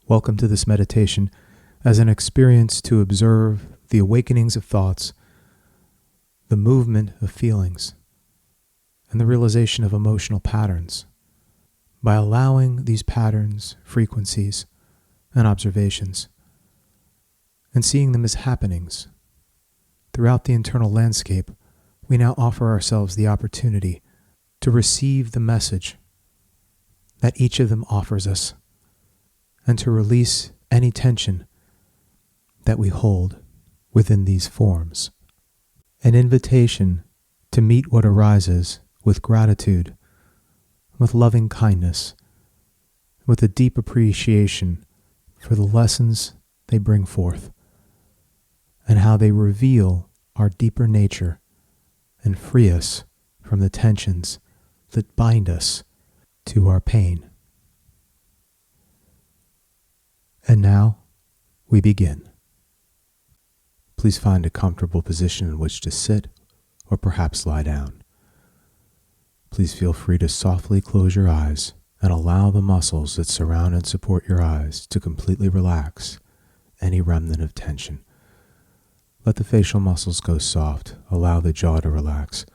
Welcome to this meditation as an experience to observe the awakenings of thoughts, the movement of feelings, and the realization of emotional patterns. By allowing these patterns, frequencies, and observations, and seeing them as happenings throughout the internal landscape, we now offer ourselves the opportunity to receive the message that each of them offers us, and to release any tension that we hold within these forms. An invitation to meet what arises with gratitude, with loving kindness, with a deep appreciation for the lessons they bring forth, and how they reveal our deeper nature and free us from the tensions that bind us to our pain. And now, we begin. Please find a comfortable position in which to sit or perhaps lie down. Please feel free to softly close your eyes and allow the muscles that surround and support your eyes to completely relax any remnant of tension. Let the facial muscles go soft. Allow the jaw to relax.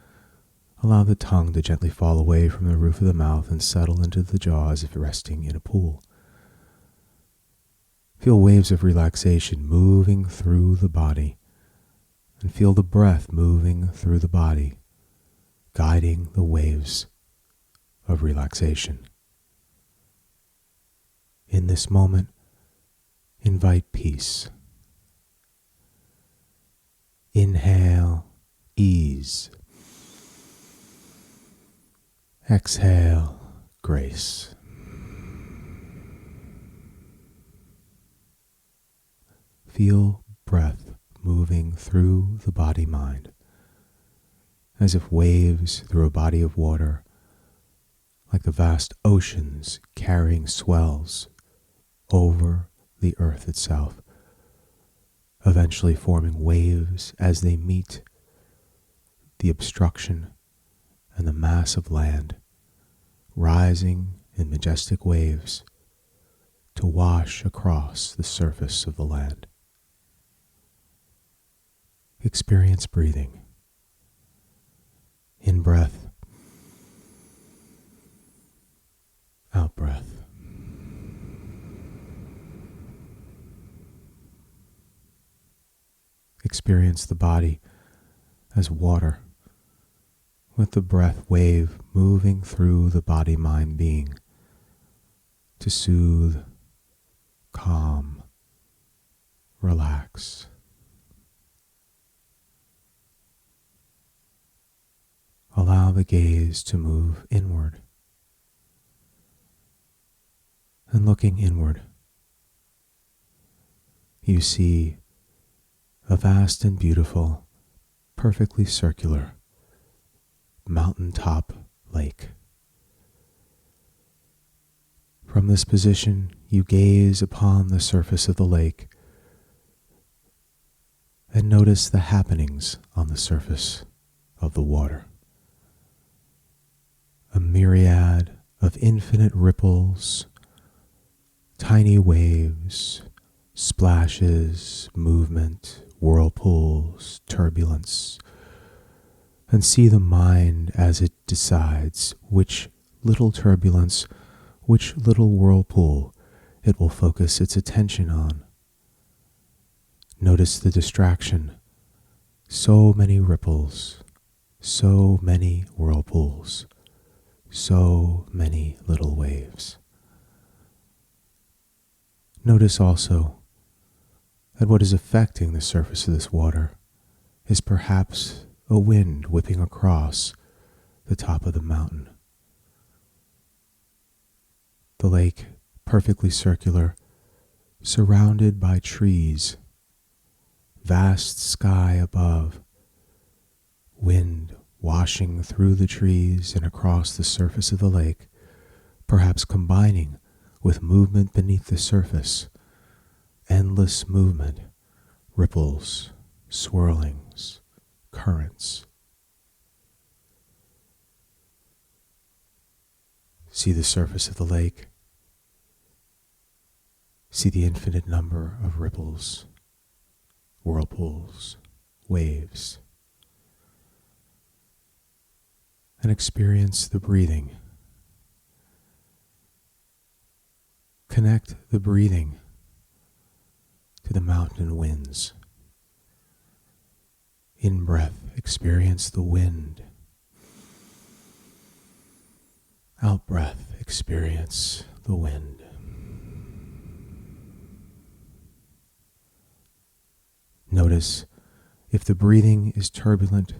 Allow the tongue to gently fall away from the roof of the mouth and settle into the jaw as if resting in a pool. Feel waves of relaxation moving through the body, and feel the breath moving through the body, guiding the waves of relaxation. In this moment, invite peace. Inhale, ease. Exhale, grace. Feel breath moving through the body-mind, as if waves through a body of water, like the vast oceans carrying swells over the earth itself, eventually forming waves as they meet the obstruction and the mass of land, rising in majestic waves to wash across the surface of the land. Experience breathing. In breath, out breath. Experience the body as water, with the breath wave moving through the body-mind being to soothe, calm, relax. Allow the gaze to move inward. And looking inward, you see a vast and beautiful, perfectly circular mountaintop lake. From this position, you gaze upon the surface of the lake and notice the happenings on the surface of the water. A myriad of infinite ripples, tiny waves, splashes, movement, whirlpools, turbulence, and see the mind as it decides which little turbulence, which little whirlpool it will focus its attention on. Notice the distraction. So many ripples, so many whirlpools, so many little waves. Notice also that what is affecting the surface of this water is perhaps a wind whipping across the top of the mountain. The lake, perfectly circular, surrounded by trees, vast sky above, wind washing through the trees and across the surface of the lake, perhaps combining with movement beneath the surface, endless movement, ripples, swirlings, currents. See the surface of the lake. See the infinite number of ripples, whirlpools, waves, and experience the breathing. Connect the breathing to the mountain winds. In breath, experience the wind. Out breath, experience the wind. Notice if the breathing is turbulent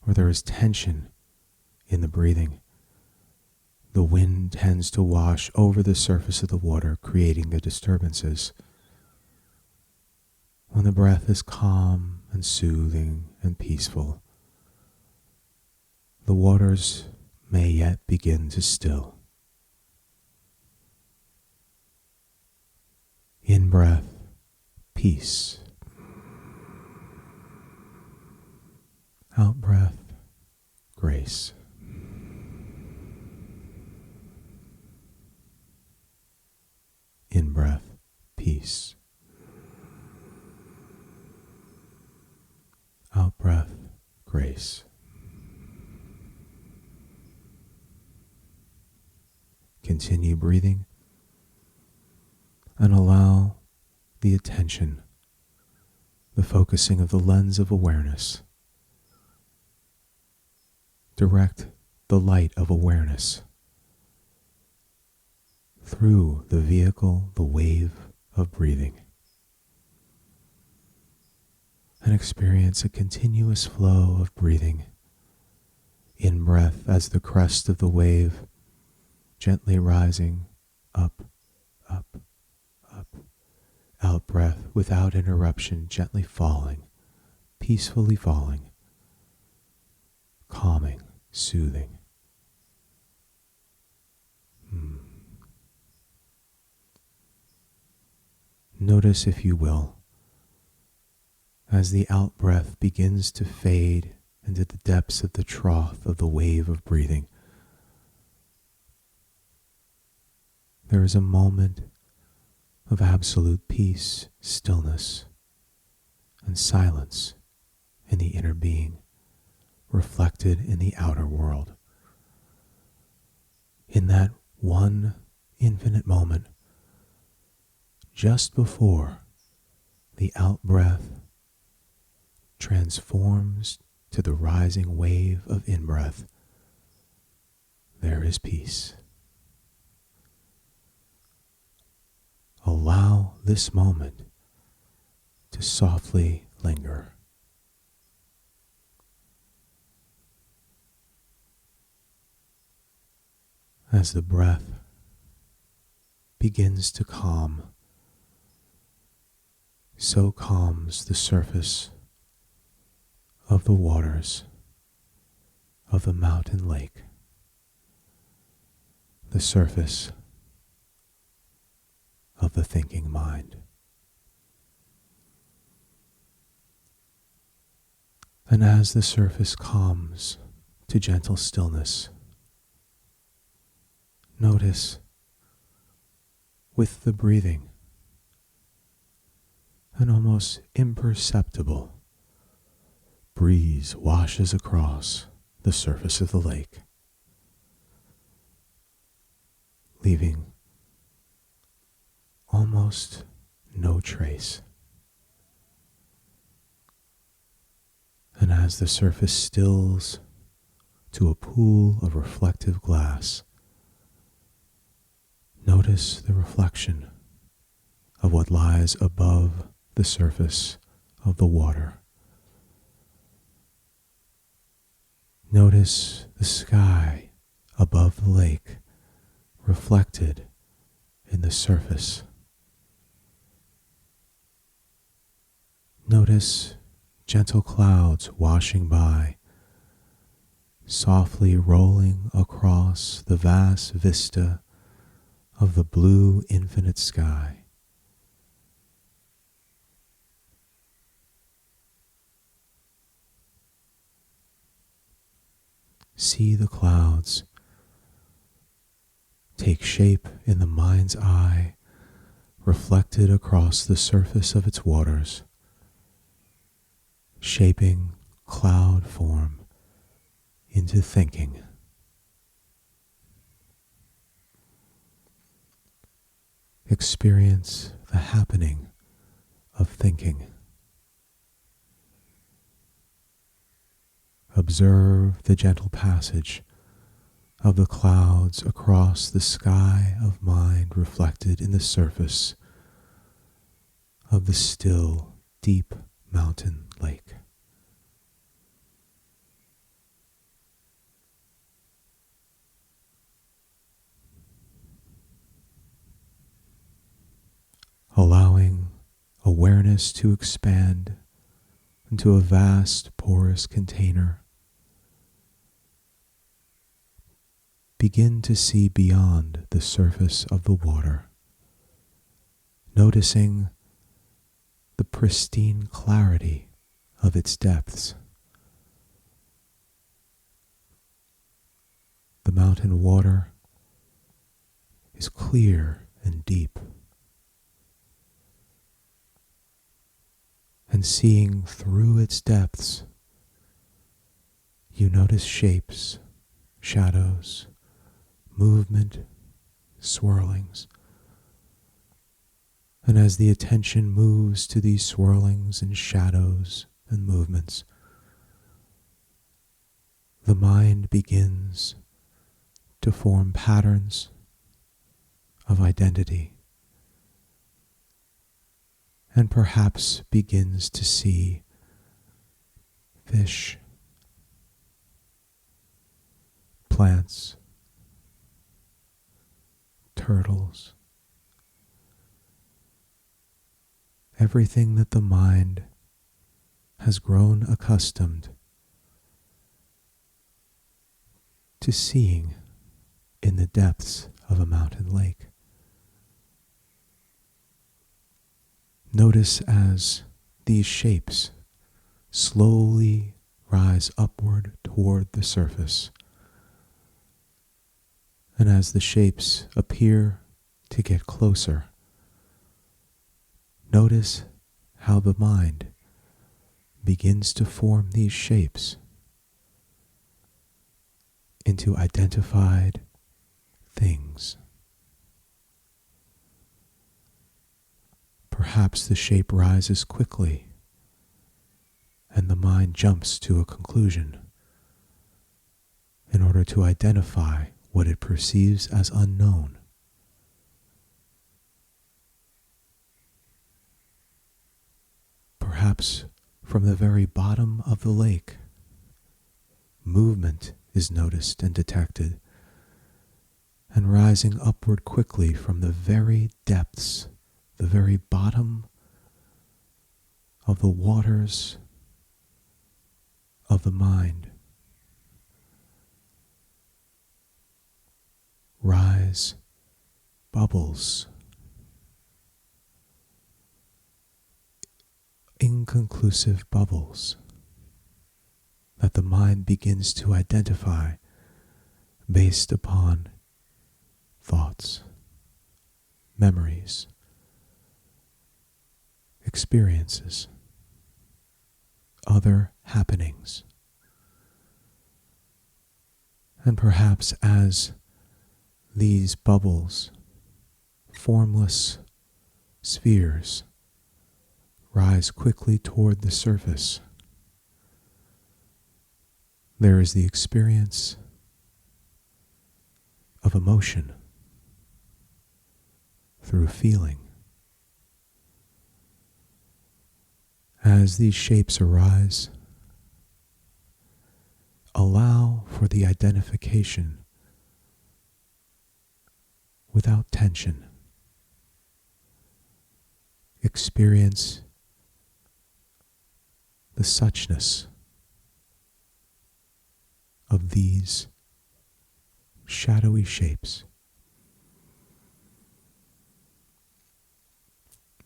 or there is tension in the breathing. The wind tends to wash over the surface of the water, creating the disturbances. When the breath is calm and soothing and peaceful, the waters may yet begin to still. In breath, peace. Out breath, grace. In breath, peace. Out breath, grace. Continue breathing and allow the attention, the focusing of the lens of awareness. Direct the light of awareness through the vehicle, the wave of breathing, and experience a continuous flow of breathing. In breath as the crest of the wave, gently rising up, up, up. Out breath without interruption, gently falling, peacefully falling, calming, soothing. Notice, if you will, as the out breath begins to fade into the depths of the trough of the wave of breathing, there is a moment of absolute peace, stillness, and silence in the inner being, reflected in the outer world. In that one infinite moment, just before the out-breath transforms to the rising wave of in-breath, there is peace. Allow this moment to softly linger. As the breath begins to calm, so calms the surface of the waters of the mountain lake, the surface of the thinking mind. And as the surface calms to gentle stillness, notice with the breathing an almost imperceptible breeze washes across the surface of the lake, leaving almost no trace. And as the surface stills to a pool of reflective glass, notice the reflection of what lies above the surface of the water. Notice the sky above the lake reflected in the surface. Notice gentle clouds washing by, softly rolling across the vast vista of the blue infinite sky. See the clouds take shape in the mind's eye, reflected across the surface of its waters, shaping cloud form into thinking. Experience the happening of thinking. Observe the gentle passage of the clouds across the sky of mind reflected in the surface of the still, deep mountain lake. Allowing awareness to expand into a vast porous container. Begin to see beyond the surface of the water, noticing the pristine clarity of its depths. The mountain water is clear and deep. And seeing through its depths, you notice shapes, shadows, movement, swirlings. And as the attention moves to these swirlings and shadows and movements, the mind begins to form patterns of identity, and perhaps begins to see fish, plants, turtles, everything that the mind has grown accustomed to seeing in the depths of a mountain lake. Notice as these shapes slowly rise upward toward the surface, and as the shapes appear to get closer, notice how the mind begins to form these shapes into identified things. Perhaps the shape rises quickly and the mind jumps to a conclusion in order to identify what it perceives as unknown. Perhaps from the very bottom of the lake, movement is noticed and detected, and rising upward quickly from the very depths, the very bottom of the waters of the mind, rise bubbles, inconclusive bubbles that the mind begins to identify based upon thoughts, memories, experiences, other happenings. And perhaps as these bubbles, formless spheres, rise quickly toward the surface, there is the experience of emotion through feeling. As these shapes arise, allow for the identification without tension. Experience the suchness of these shadowy shapes.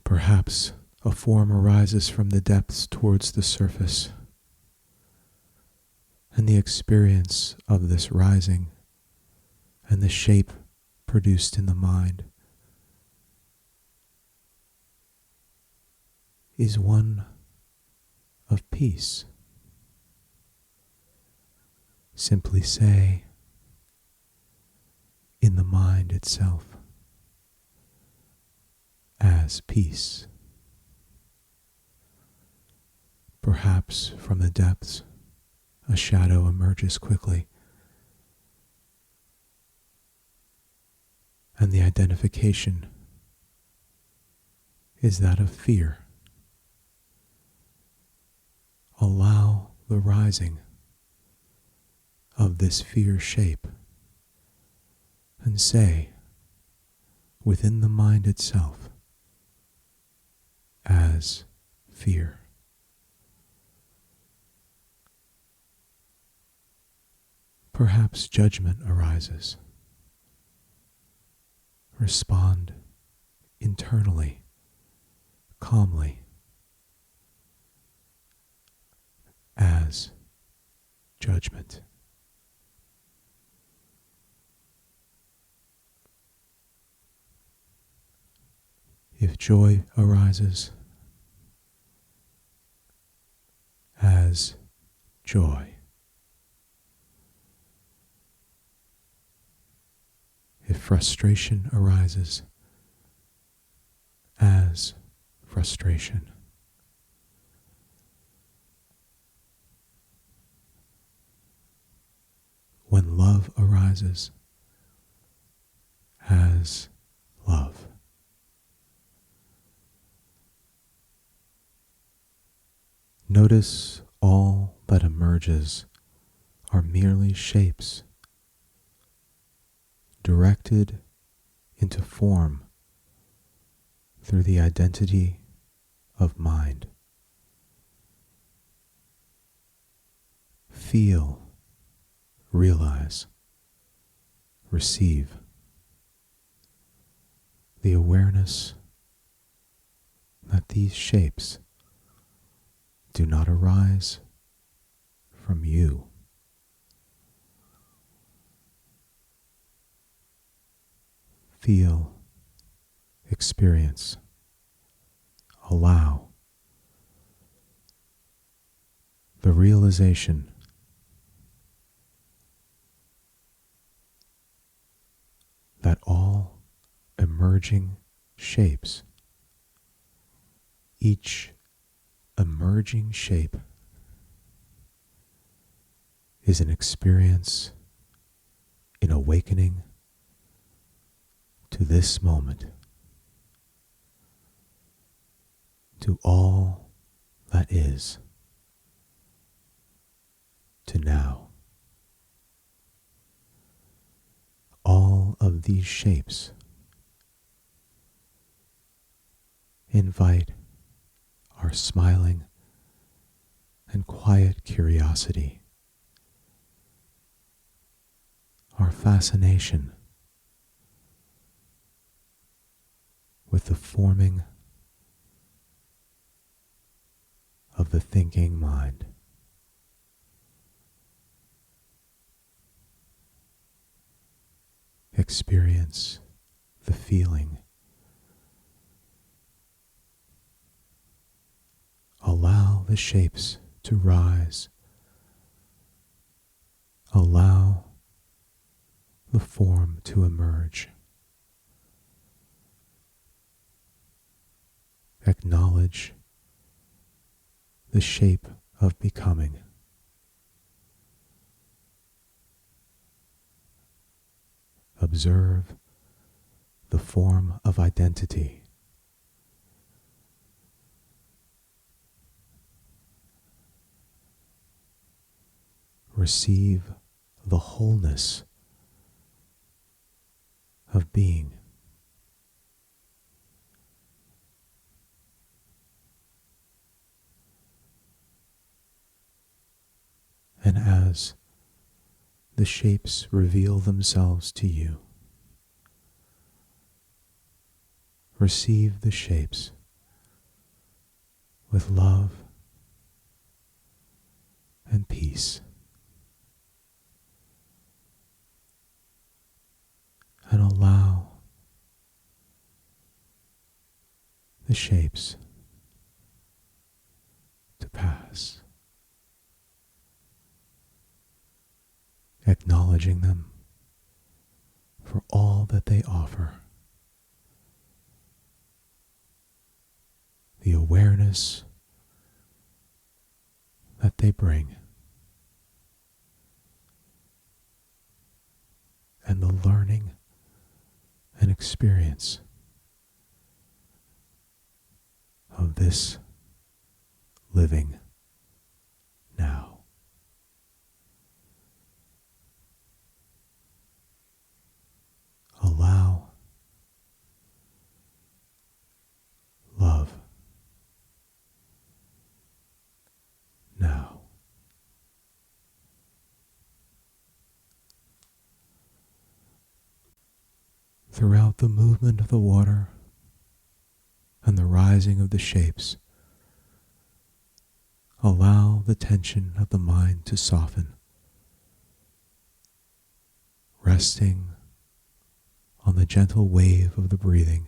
Perhaps a form arises from the depths towards the surface, and the experience of this rising and the shape produced in the mind is one of peace. Simply say, in the mind itself, as peace. Perhaps from the depths, a shadow emerges quickly, and the identification is that of fear. Allow the rising of this fear shape and say, within the mind itself, as fear. Perhaps judgment arises. Respond internally, calmly, as judgment. If joy arises, as joy. If frustration arises, as frustration. When love arises, as love. Notice all that emerges are merely shapes directed into form through the identity of mind. Feel, realize, receive the awareness that these shapes do not arise from you. Feel, experience, allow the realization that all emerging shapes, each emerging shape is an experience in awakening to this moment, to all that is, to now. All of these shapes invite our smiling and quiet curiosity, our fascination with the forming of the thinking mind. Experience the feeling. Allow the shapes to rise. Allow the form to emerge. Acknowledge the shape of becoming. Observe the form of identity. Receive the wholeness of being. And as the shapes reveal themselves to you, receive the shapes with love and peace. And allow the shapes as, acknowledging them for all that they offer, the awareness that they bring, and the learning and experience of this living now. Allow love now. Throughout the movement of the water and the rising of the shapes, allow the tension of the mind to soften, resting on the gentle wave of the breathing.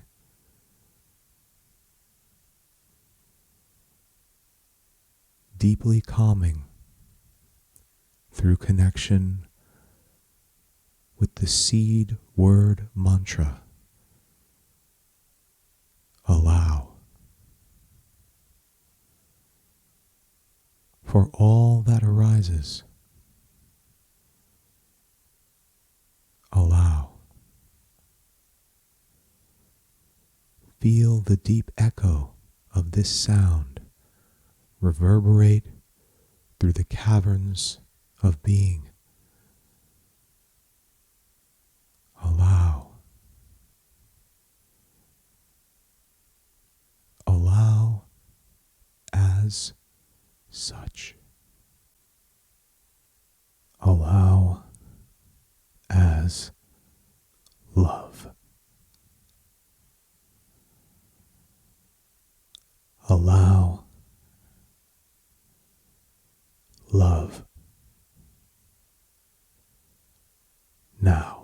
Deeply calming through connection with the seed word mantra. Allow for all that arises. Allow. Feel the deep echo of this sound reverberate through the caverns of being. Allow. Allow as such. Allow as love. Allow love now.